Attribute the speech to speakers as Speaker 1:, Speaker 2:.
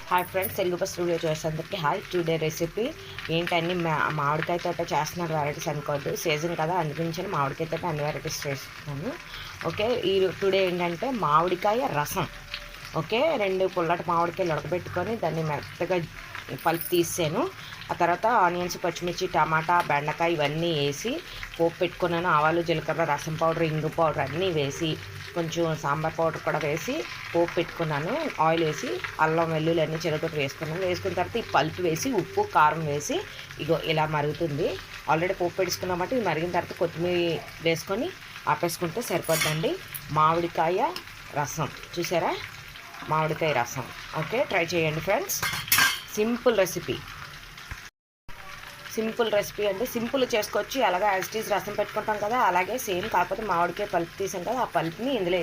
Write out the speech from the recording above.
Speaker 1: Hi friends, Telugu bus video చూసేందుకు hi. Today recipe ఏంటన్నీ మామిడికాయ తోట చేస్తున్నాడు వెరైటీస్ అనుకోవద్దు, సీజన్ కదా, అందుగురించి మామిడికాయ తోట అన్ని వెరైటీస్ చేస్తున్నాను. ఓకే, టుడే ఏంటంటే మామిడికాయ రసం. ఓకే, 2 పుల్లటి మామిడికాయలు ఉడకబెట్టుకొని దాన్ని మెత్తగా పల్ప్ తీసాను. ఆ తర్వాత ఆనియన్స్, పచ్చిమిర్చి, టమాటా, బెండకాయ ఇవన్నీ వేసి పోపు పెట్టుకున్నాను. ఆవాలు, జీలకర్ర, రసం పౌడర్, ఇంగు పౌడర్ అన్నీ వేసి కొంచెం సాంబార్ పౌడర్ కూడా వేసి పోపు పెట్టుకున్నాను. ఆయిల్ వేసి అల్లం వెల్లుల్లి అన్నీ చిరగొట్టి వేసుకున్నాను. వేసుకున్న తర్వాత ఈ పల్పు వేసి ఉప్పు కారం వేసి ఇగో ఇలా మరుగుతుంది. ఆల్రెడీ పోపు పెట్టుకున్నామంటే ఇది మరిగిన తర్వాత కొత్తిమీర వేసుకొని ఆపేసుకుంటే సరిపోద్దండి. మామిడికాయ రసం చూసారా, మామిడికాయ రసం. ఓకే, ట్రై చేయండి ఫ్రెండ్స్. సింపుల్ రెసిపీ అంటే సింపుల్ చేసుకోవచ్చు. అలాగే యాజ్ ఇట్ ఈజ్ రసం పెట్టుకుంటాం కదా, అలాగే సేమ్. కాకపోతే మామిడికాయ పల్పు తీసాం కదా, ఆ పల్పుని ఇందులో